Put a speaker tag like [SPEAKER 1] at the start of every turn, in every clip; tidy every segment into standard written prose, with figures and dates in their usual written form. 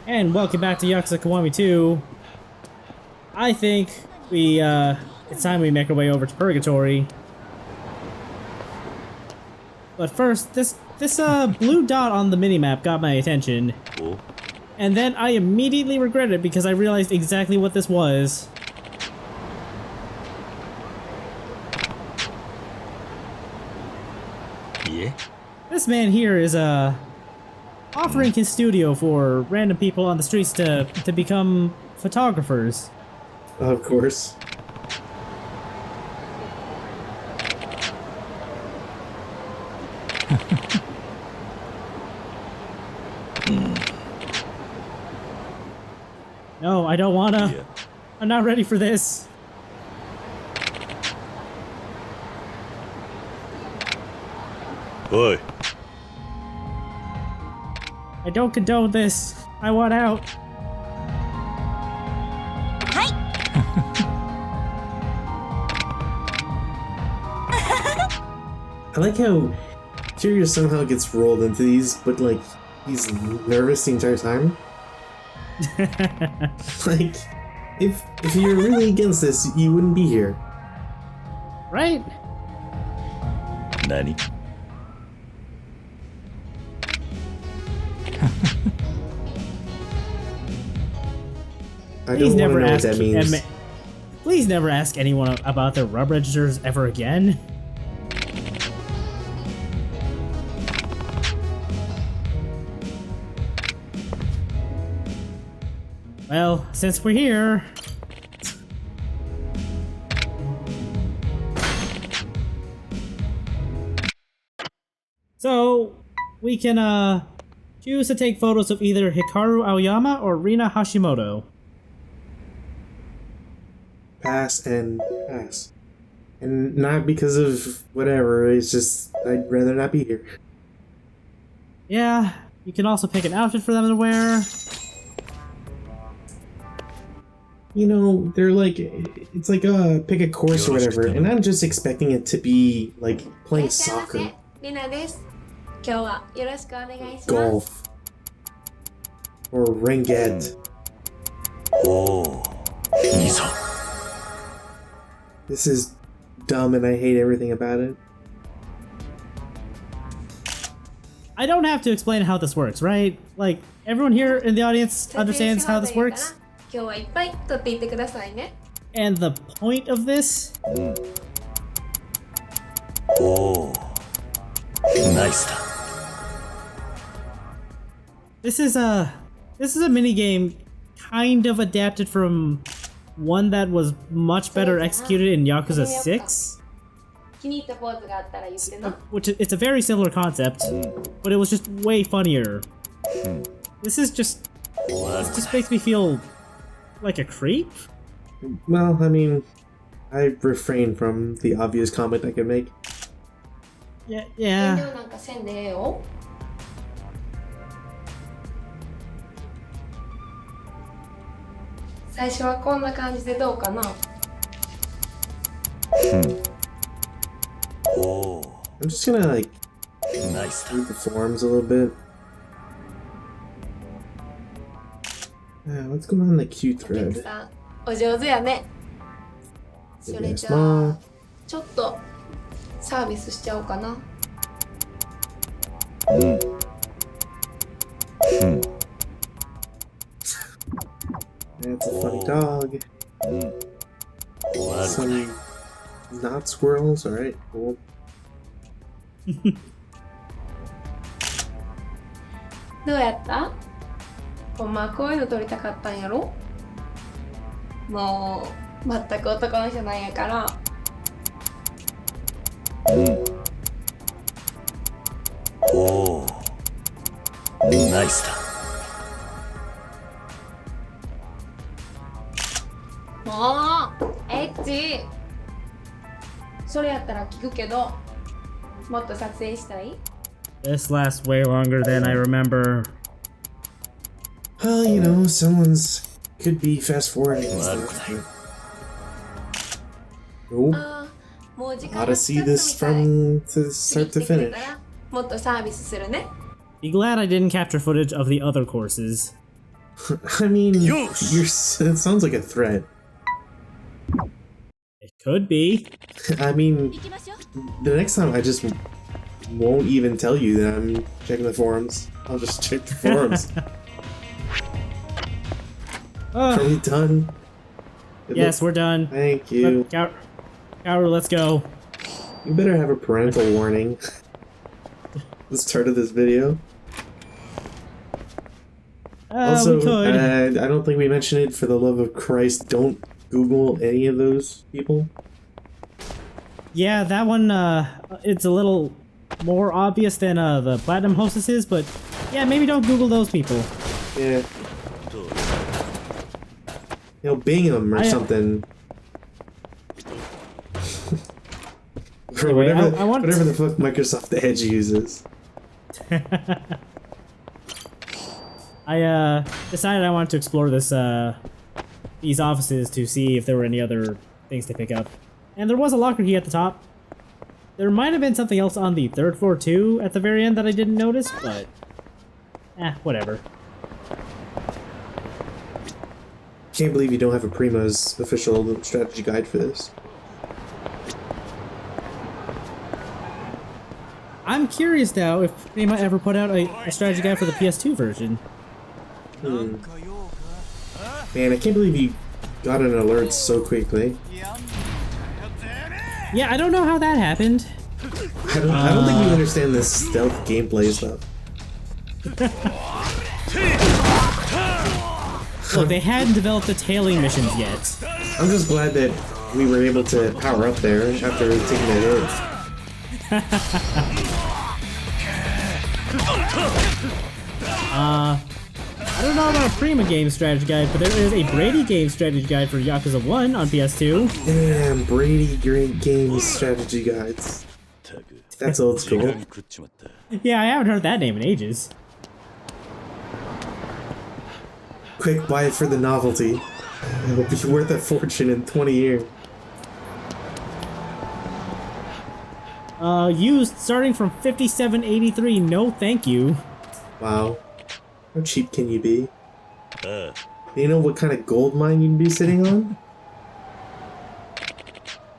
[SPEAKER 1] And welcome back to Yakuza Kiwami 2. I think it's time we make our way over to Purgatory. But first, this blue dot on the minimap got my attention.
[SPEAKER 2] Cool.
[SPEAKER 1] And then I immediately regretted it because I realized exactly what this was.
[SPEAKER 2] Yeah?
[SPEAKER 1] This man here is offering his studio for random people on the streets to become photographers.
[SPEAKER 3] Of course.
[SPEAKER 1] No, I don't wanna.
[SPEAKER 2] Yeah.
[SPEAKER 1] I'm not ready for this.
[SPEAKER 2] Oi.
[SPEAKER 1] I don't condone this. I want out.
[SPEAKER 3] I like how Kiryu somehow gets rolled into these, but like he's nervous the entire time. Like, if you're really against this, you wouldn't be here.
[SPEAKER 1] Right?
[SPEAKER 2] Nani?
[SPEAKER 3] I don't want to know what that means.
[SPEAKER 1] Please never ask anyone about their rub registers ever again. Well, since we're here... So, we can, choose to take photos of either Hikaru Aoyama or Rina Hashimoto.
[SPEAKER 3] Pass and pass. And not because of whatever, it's just I'd rather not be here.
[SPEAKER 1] Yeah, you can also pick an outfit for them to wear.
[SPEAKER 3] You know, they're like, it's like pick a course or whatever, and I'm just expecting it to be like playing soccer, golf, or ringette.
[SPEAKER 2] Oh. Nizo.
[SPEAKER 3] This is dumb and I hate everything about it.
[SPEAKER 1] I don't have to explain how this works, right? Like, everyone here in the audience understands how this works? And the point of this?
[SPEAKER 2] Oh. Nice.
[SPEAKER 1] This is a mini game kind of adapted from one that was much better executed in Yakuza 6. Which it's a very similar concept, but it was just way funnier. This just makes me feel like a creep?
[SPEAKER 3] Well, I mean, I refrain from the obvious comment I could make.
[SPEAKER 1] Yeah.
[SPEAKER 4] 最初はこんな感じでどうかな
[SPEAKER 2] Oh.
[SPEAKER 3] I'm just gonna like
[SPEAKER 2] Nice.
[SPEAKER 3] read the forums a little bit. What's going on in the Q thread?
[SPEAKER 4] さんお上手やねそれじゃあちょっとサービスしちゃおうかな
[SPEAKER 3] That's a funny dog. Some not squirrels, alright, cool.
[SPEAKER 4] どうやった？ほんまはこういうの撮りたかったんやろ？もう全く男の人なんやから。
[SPEAKER 2] Oh. Nice.
[SPEAKER 4] もうエッチ。それやったら聞くけど、もっと撮影したい？
[SPEAKER 1] This lasts way longer than I remember.
[SPEAKER 3] Well, you know, someone's could be fast forwarding this stuff. Oh,
[SPEAKER 4] あー、もう時間
[SPEAKER 3] how
[SPEAKER 4] が
[SPEAKER 3] to
[SPEAKER 4] 来ちゃ
[SPEAKER 3] see
[SPEAKER 4] ったみ
[SPEAKER 3] this
[SPEAKER 4] たい。
[SPEAKER 3] from to
[SPEAKER 4] 次
[SPEAKER 3] start
[SPEAKER 4] 来て
[SPEAKER 3] to
[SPEAKER 4] くれ
[SPEAKER 3] finish.
[SPEAKER 4] たらもっとサービスするね。
[SPEAKER 1] Be glad I didn't capture footage of the other courses.
[SPEAKER 3] I mean,
[SPEAKER 2] Yosh!
[SPEAKER 3] it sounds like a threat.
[SPEAKER 1] It could be.
[SPEAKER 3] I mean, the next time I just won't even tell you that I'm checking the forums. I'll just check the forums. Are we done?
[SPEAKER 1] Yes, we're done.
[SPEAKER 3] Thank you.
[SPEAKER 1] Kaoru, let's go.
[SPEAKER 3] You better have a parental warning. The start of this video. Also,
[SPEAKER 1] we could.
[SPEAKER 3] I don't think we mentioned it. For the love of Christ, don't Google any of those people.
[SPEAKER 1] Yeah, that one, it's a little more obvious than the Platinum Hostesses, but yeah, maybe don't Google those people.
[SPEAKER 3] Yeah. You know, Bing them or something. Or
[SPEAKER 1] Anyway,
[SPEAKER 3] whatever the fuck Microsoft Edge uses.
[SPEAKER 1] I decided I wanted to explore this these offices to see if there were any other things to pick up. And there was a locker key at the top. There might have been something else on the 3rd floor too at the very end that I didn't notice, but whatever.
[SPEAKER 3] Can't believe you don't have a Primo's official strategy guide for this.
[SPEAKER 1] I'm curious now if Prima ever put out a strategy guide for the PS2 version.
[SPEAKER 3] Man, I can't believe you got an alert so quickly.
[SPEAKER 1] Yeah, I don't know how that happened.
[SPEAKER 3] I don't think you understand this stealth gameplay stuff.
[SPEAKER 1] Look, they hadn't developed the tailing missions yet.
[SPEAKER 3] I'm just glad that we were able to power up there after taking that hit.
[SPEAKER 1] I don't know about a Prima game strategy guide, but there is a Brady game strategy guide for Yakuza 1 on PS2.
[SPEAKER 3] Damn, Brady Games strategy guides. That's old school.
[SPEAKER 1] Yeah, I haven't heard that name in ages.
[SPEAKER 3] Quick, buy it for the novelty. It'll be worth a fortune in 20 years.
[SPEAKER 1] Used starting from $57.83. No, thank you.
[SPEAKER 3] Wow. How cheap can you be? You know what kind of gold mine you'd be sitting on?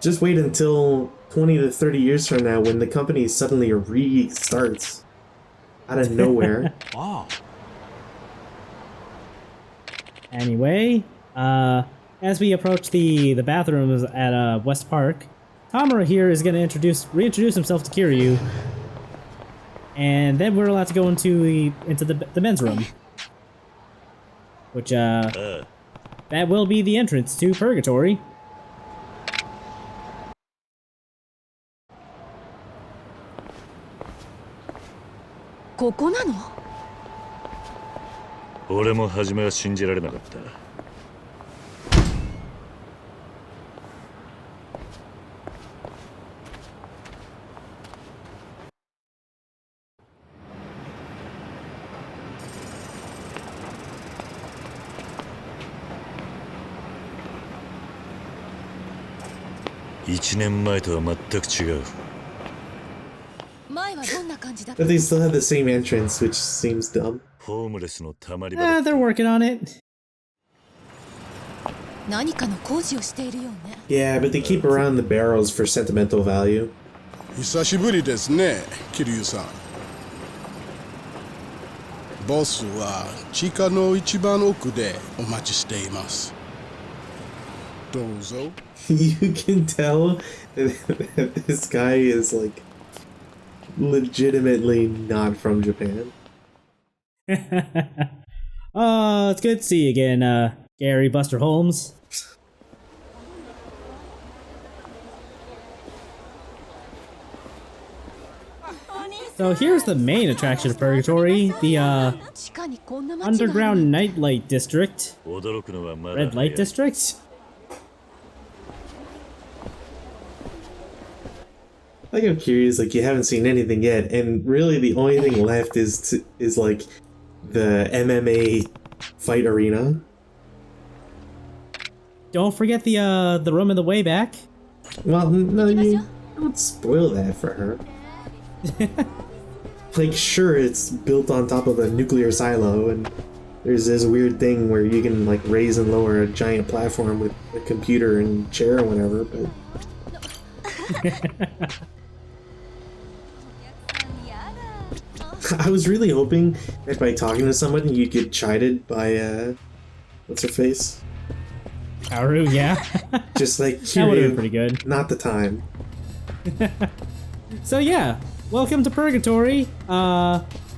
[SPEAKER 3] Just wait until 20 to 30 years from now when the company suddenly restarts. Out of nowhere.
[SPEAKER 1] Anyway, as we approach the bathrooms at West Park, Tamura here is going to reintroduce himself to Kiryu, and then we're allowed to go into the men's room, which that will be the entrance to Purgatory.
[SPEAKER 5] Koko nano?
[SPEAKER 2] 俺も初めは信じられなかった。1年前とは全く違う。
[SPEAKER 3] But they still have the same entrance, which seems dumb.
[SPEAKER 1] They're working on it.
[SPEAKER 3] Yeah, but they keep around the barrels for sentimental value.
[SPEAKER 6] 久しぶりですね、キリュウさん。ボスは地下の一番奥でお待ちしています。どうぞ。
[SPEAKER 3] You can tell that this guy is like legitimately not from Japan.
[SPEAKER 1] It's good to see you again, Gary Buster Holmes. So here's the main attraction of Purgatory, the underground nightlight district. Red light district?
[SPEAKER 3] Like, I'm curious, like, you haven't seen anything yet, and really the only thing left is like the MMA fight arena. Don't
[SPEAKER 1] forget the room in the way back.
[SPEAKER 3] Well, no, you don't spoil that for her. Like, sure, it's built on top of a nuclear silo, and there's this weird thing where you can like raise and lower a giant platform with a computer and chair or whatever, but I was really hoping that by talking to somebody you'd get chided by what's her face?
[SPEAKER 1] Haru, yeah.
[SPEAKER 3] Just like
[SPEAKER 1] That would have been pretty good.
[SPEAKER 3] Not the time.
[SPEAKER 1] So yeah, welcome to Purgatory.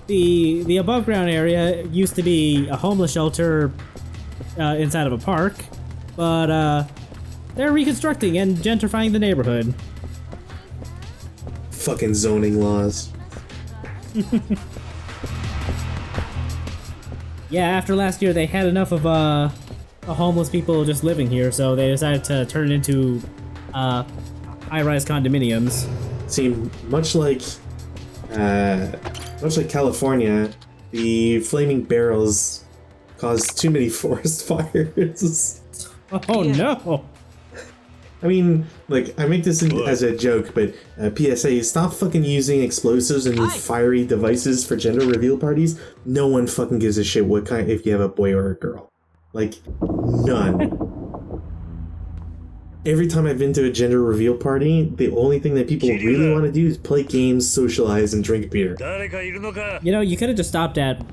[SPEAKER 1] The above ground area used to be a homeless shelter inside of a park, but they're reconstructing and gentrifying the neighborhood.
[SPEAKER 3] Fucking zoning laws.
[SPEAKER 1] Yeah, after last year they had enough of homeless people just living here, so they decided to turn it into high-rise condominiums.
[SPEAKER 3] See, much like California, the flaming barrels caused too many forest fires.
[SPEAKER 1] Oh no!
[SPEAKER 3] I mean, like, I make this as a joke, but PSA, stop fucking using explosives and fiery devices for gender reveal parties. No one fucking gives a shit what kind, if you have a boy or a girl. Like, none. Every time I've been to a gender reveal party, the only thing that people really want to do is play games, socialize, and drink beer.
[SPEAKER 1] You know, you could have just stopped at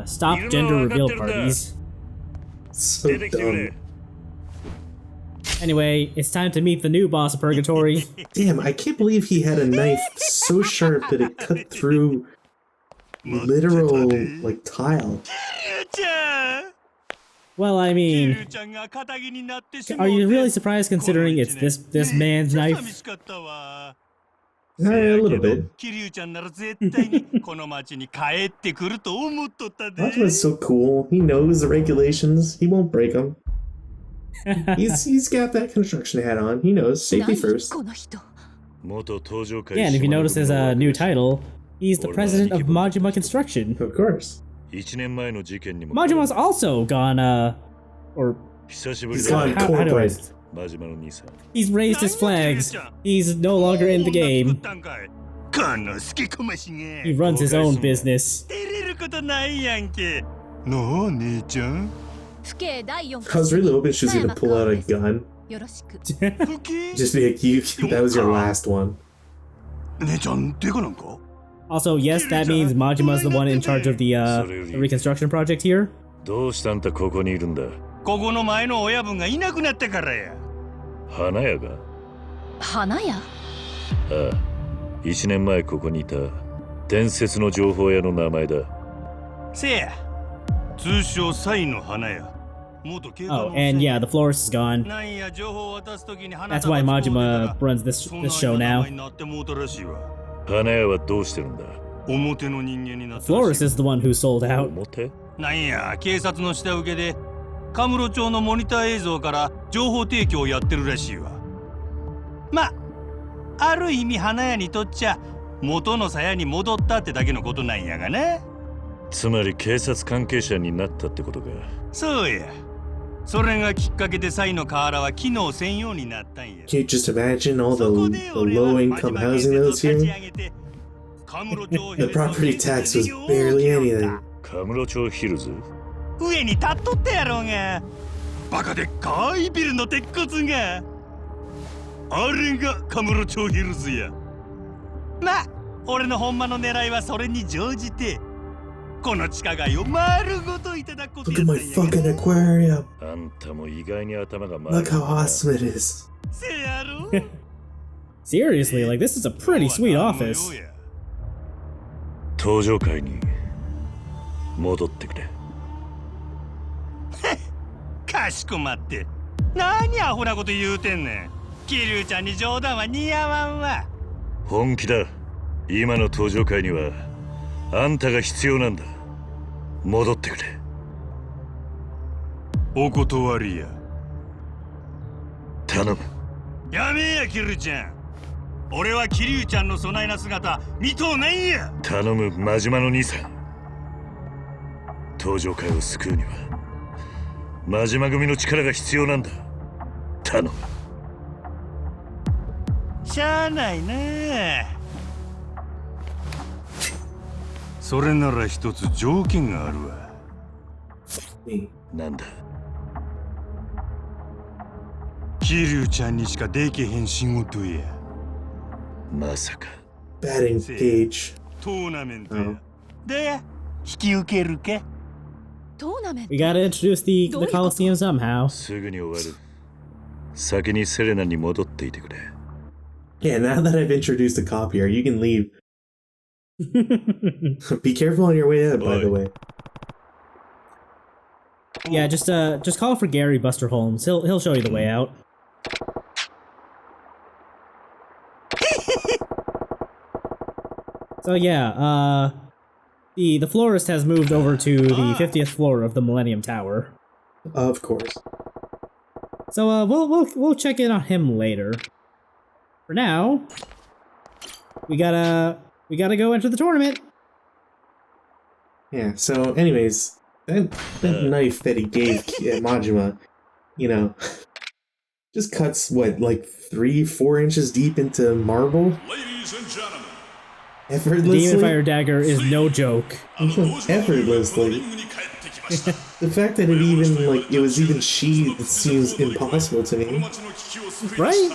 [SPEAKER 1] stop gender reveal parties.
[SPEAKER 3] So dumb.
[SPEAKER 1] Anyway, it's time to meet the new boss of Purgatory.
[SPEAKER 3] Damn, I can't believe he had a knife so sharp that it cut through literal, like, tile.
[SPEAKER 1] Well, I mean, are you really surprised considering it's this man's knife?
[SPEAKER 3] A little bit. Majima's so cool. He knows the regulations. He won't break them. He's got that construction hat on. He knows safety first.
[SPEAKER 1] Yeah, and if you notice his new title, he's the president of Majima Construction.
[SPEAKER 3] Of course.
[SPEAKER 1] Majima's also gone,
[SPEAKER 3] he's gone corporate.
[SPEAKER 1] He's raised his flags. He's no longer in the game. He runs his own business.
[SPEAKER 3] I was really hoping she was gonna pull out a gun. Just be like, that was your last one.
[SPEAKER 1] Also, yes, that means Majima's the one in charge of the reconstruction project here.
[SPEAKER 2] どうしたんだここにいるんだ
[SPEAKER 7] ここの前の親分がいなくなってからや
[SPEAKER 2] 花屋が
[SPEAKER 5] 花屋？
[SPEAKER 2] ああ1年前ここにいた伝説の情報屋の名前だ
[SPEAKER 7] せや通称サイの花屋
[SPEAKER 1] Oh, and yeah, the florist is gone. That's why Majima runs this show now.
[SPEAKER 2] 花屋はどうしてるんだ
[SPEAKER 1] The florist is the one who sold out.
[SPEAKER 2] 表
[SPEAKER 7] なんや警察の下請けでカムロ町のモニター映像から情報提供をやってるらしいわまある意味花屋にとっちゃ元の鞘に戻ったってだけのことなんやがな
[SPEAKER 2] つまり警察関係者になったってことか
[SPEAKER 7] そうやそれがきっかけでサイの河原は機能せんようになったんや
[SPEAKER 3] Can you just imagine all the low-income housing that was here? The property tax was barely anything.
[SPEAKER 2] カムロ町ヒルズ
[SPEAKER 7] 上に立っとったやろうがバカでっかいビルの鉄骨があれがカムロ町ヒルズやまあ俺のほんまの狙いはそれに乗じてこの地下街を丸ごといただくことやったんや
[SPEAKER 3] Look at my fucking aquarium.
[SPEAKER 2] あんたも意外に頭が回
[SPEAKER 3] Look how awesome it is.
[SPEAKER 7] せやろ
[SPEAKER 1] Seriously, like, this is a pretty sweet office.
[SPEAKER 2] 登場会に戻ってくれ
[SPEAKER 7] かしこまって何アホなこと言うてんねんキリュウちゃんに冗談は似合わんわ
[SPEAKER 2] 本気だ今の登場会にはあんたが必要なんだ戻ってくれ
[SPEAKER 7] お断りや
[SPEAKER 2] 頼む
[SPEAKER 7] やめやキリュウちゃん俺はキリュウちゃんの備えな姿見とうないんや
[SPEAKER 2] 頼む真島の兄さん登場会を救うには真島組の力が必要なんだ頼む
[SPEAKER 7] しゃあないなそれなら一つ条件があるわ
[SPEAKER 3] Me.
[SPEAKER 2] なんだ。
[SPEAKER 7] 桐生ちゃんにしかできへん仕事や。
[SPEAKER 2] まさか。
[SPEAKER 3] Batting cage.
[SPEAKER 7] トーナメントや。で、引き受けるか？
[SPEAKER 5] トーナメント
[SPEAKER 1] We gotta introduce the Coliseum somehow.
[SPEAKER 2] すぐに終わる。先にセレナに戻っていてくれ。
[SPEAKER 3] Yeah, now that I've introduced a copier, you can leave. Be careful on your way up, by the way.
[SPEAKER 1] Yeah, just call for Gary Buster Holmes. He'll show you the way out. So yeah, the florist has moved over to the 50th floor of the Millennium Tower.
[SPEAKER 3] Of course.
[SPEAKER 1] So we'll check in on him later. For now, we gotta go enter the tournament.
[SPEAKER 3] Yeah, so anyways, that knife that he gave Majima, you know, just cuts, what, like 3-4 inches deep into marble?
[SPEAKER 2] Ladies and gentlemen.
[SPEAKER 3] Effortlessly?
[SPEAKER 1] Demon Fire Dagger is no joke.
[SPEAKER 3] Effortlessly. The fact that it even, like, it was even sheathed seems impossible to me.
[SPEAKER 1] Right?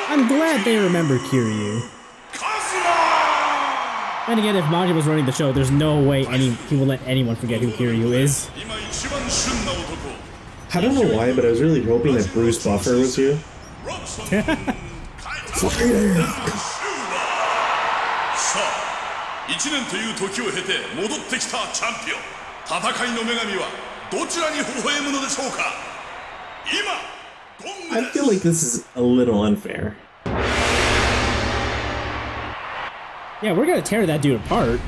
[SPEAKER 1] I'm glad they remember Kiryu. Then again, if Majima was running the show, there's no way he will let anyone forget who Kiryu is.
[SPEAKER 3] I don't know why, but I was really hoping that Bruce Buffer was here. I feel like this is a little unfair.
[SPEAKER 1] Yeah, we're gonna tear that dude apart.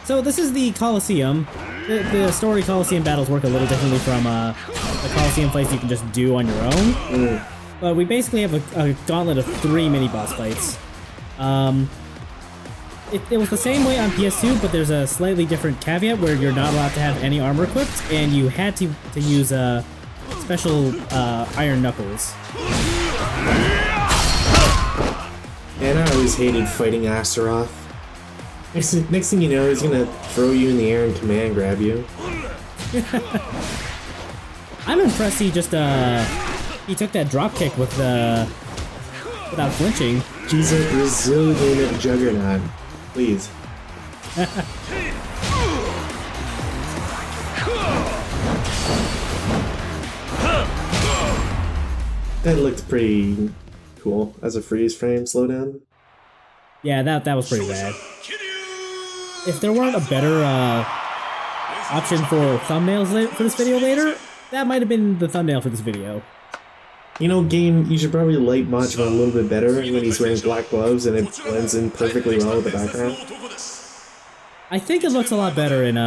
[SPEAKER 1] So this is the Coliseum. The story Coliseum battles work a little differently from the Coliseum fights you can just do on your own. But we basically have a gauntlet of 3 mini-boss fights. It was the same way on PS2, but there's a slightly different caveat where you're not allowed to have any armor equipped, and you had to use special iron knuckles.
[SPEAKER 3] And I always hated fighting Astaroth. Next thing you know, he's gonna throw you in the air and command grab you.
[SPEAKER 1] I'm impressed he just he took that drop kick with without flinching.
[SPEAKER 3] He's a Brazilian juggernaut. Please. That looked pretty cool as a freeze frame slowdown.
[SPEAKER 1] Yeah, that was pretty bad. If there weren't a better option for thumbnails for this video later, that might have been the thumbnail for this video.
[SPEAKER 3] You know, game, you should probably light Majima a little bit better when he's wearing black gloves and it blends in perfectly well with the background.
[SPEAKER 1] I think it looks a lot better in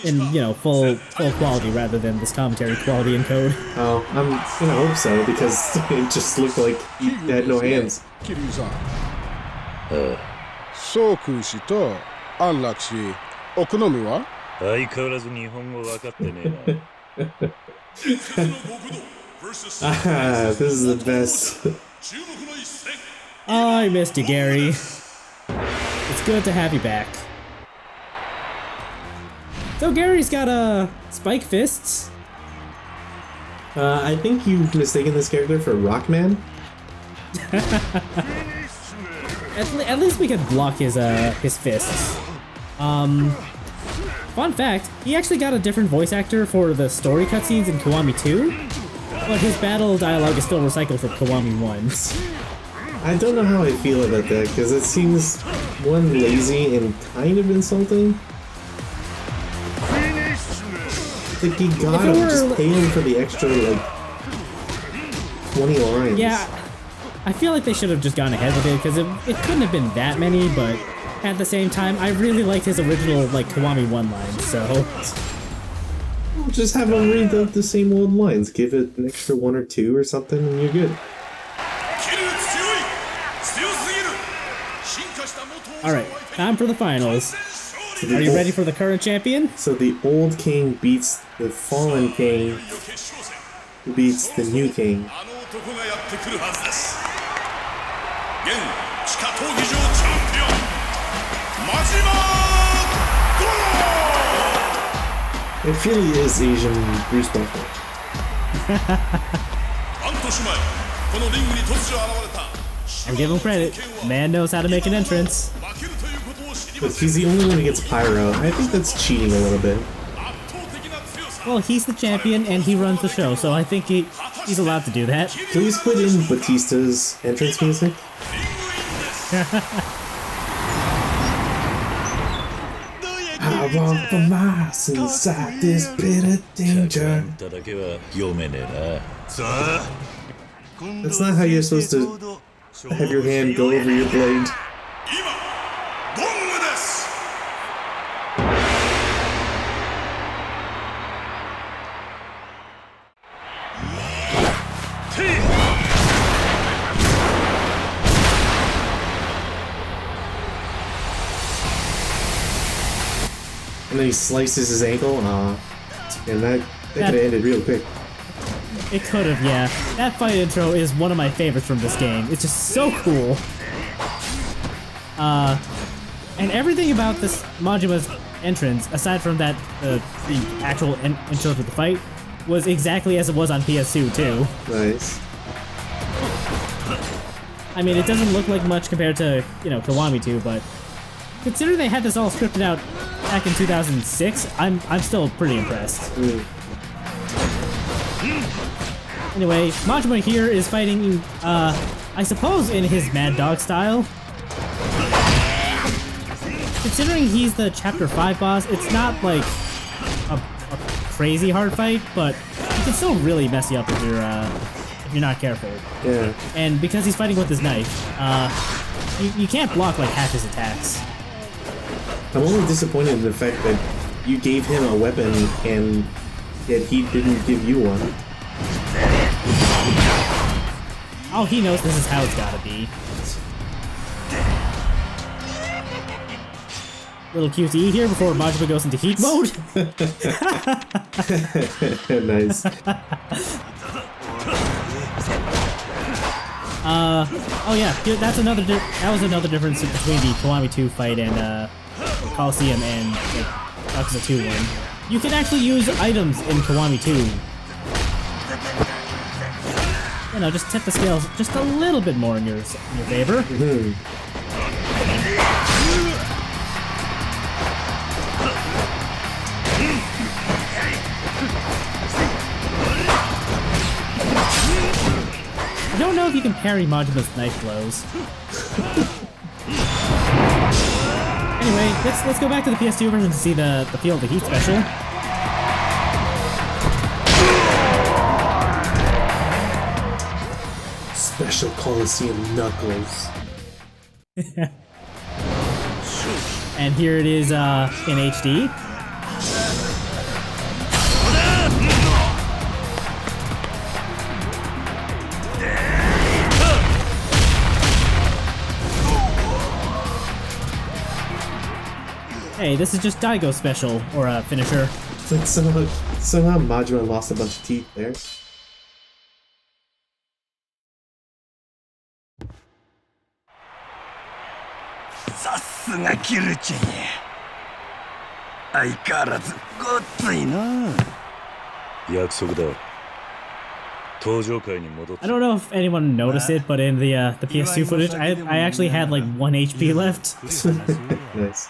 [SPEAKER 1] you know, full quality rather than this commentary quality and code.
[SPEAKER 3] Oh, I'm gonna hope so, because it just looked like he had no hands.
[SPEAKER 6] Kiryu-san. そうくん氏と安楽氏、お好みは？
[SPEAKER 2] 相変わらず日本語分かってねえな。
[SPEAKER 3] Ah, this is the best.
[SPEAKER 1] Oh, I missed you, Gary. It's good to have you back. So Gary's got spike fists.
[SPEAKER 3] I think you've mistaken this character for Rockman.
[SPEAKER 1] At least we could block his fists. Fun fact, he actually got a different voice actor for the story cutscenes in Kiwami 2, but his battle dialogue is still recycled from Kiwami 1.
[SPEAKER 3] I don't know how I feel about that, because it seems, one, lazy and kind of insulting. Like, you gotta just pay him for the extra, like, 20 lines.
[SPEAKER 1] Yeah, I feel like they should have just gone ahead with it, because it couldn't have been that many, but at the same time, I really liked his original, like, Kiwami 1 lines, so...
[SPEAKER 3] Just have him read the same old lines. Give it an extra 1 or 2 or something, and you're good.
[SPEAKER 1] Alright, time for the finals. Are you ready for the current champion?
[SPEAKER 3] So the old king beats the fallen king, who beats the new king.
[SPEAKER 6] 現地下闘技場チャンピオン真島五郎
[SPEAKER 3] It really is Asian Bruce Buffer.
[SPEAKER 6] 半年前このリングに突如現れた
[SPEAKER 1] And give him credit. Man knows how to make an entrance.
[SPEAKER 6] 負けるということを知りま
[SPEAKER 3] But
[SPEAKER 6] せん
[SPEAKER 3] he's the only one who gets pyro. I think that's cheating a little bit.
[SPEAKER 6] 圧倒的な強さ
[SPEAKER 1] Well, he's the champion and he runs the show, so I think he's allowed to do that.
[SPEAKER 3] Please put in Batista's entrance music. I walk for miles inside this pit of danger.
[SPEAKER 2] だだけは読めねえ
[SPEAKER 7] さあ
[SPEAKER 3] That's not how you're supposed to have your hand go over your blade.
[SPEAKER 6] 今ゴングです
[SPEAKER 3] And then he slices his ankle. And that could have ended real quick.
[SPEAKER 1] It could have, yeah. That fight intro is one of my favorites from this game. It's just so cool. And everything about this Majima's entrance, aside from that, the actual intro to the fight, was exactly as it was on PS2 too.
[SPEAKER 3] Nice.
[SPEAKER 1] I mean, it doesn't look like much compared to, you know, Kiwami 2, but considering they had this all scripted out back in 2006, I'm still pretty impressed. Anyway, Majima here is fighting, I suppose in his Mad Dog style. Considering he's the Chapter 5 boss, it's not like a crazy hard fight, but he can still really mess you up if you're not careful.
[SPEAKER 3] Yeah.
[SPEAKER 1] And because he's fighting with his knife, you can't block like half his attacks.
[SPEAKER 3] I'm only disappointed in the fact that you gave him a weapon and yet he didn't give you one.
[SPEAKER 1] Oh, he knows this is how it's gotta be. Little QTE here before Majima goes into heat mode.
[SPEAKER 3] Nice.
[SPEAKER 1] Oh yeah, that's another. That was another difference between the Kiwami 2 fight and Coliseum and the Yakuza 2 one. You can actually use items in Kiwami 2. You know, just tip the scales just a little bit more in your favor. I don't know if you can parry Majima's knife blows. Anyway, let's go back to the PS2 version to see the Feel of the Heat special.
[SPEAKER 3] Special Coliseum Knuckles.
[SPEAKER 1] And here it is in HD. Hey, this is just Daigo's special, or a finisher.
[SPEAKER 3] It's like somehow Majima lost a bunch of teeth there.
[SPEAKER 1] I don't know if anyone noticed it, but in the PS2 footage, I actually had like 1 HP left.
[SPEAKER 3] Nice.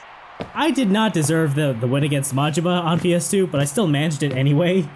[SPEAKER 1] I did not deserve the win against Majima on PS2, but I still managed it anyway.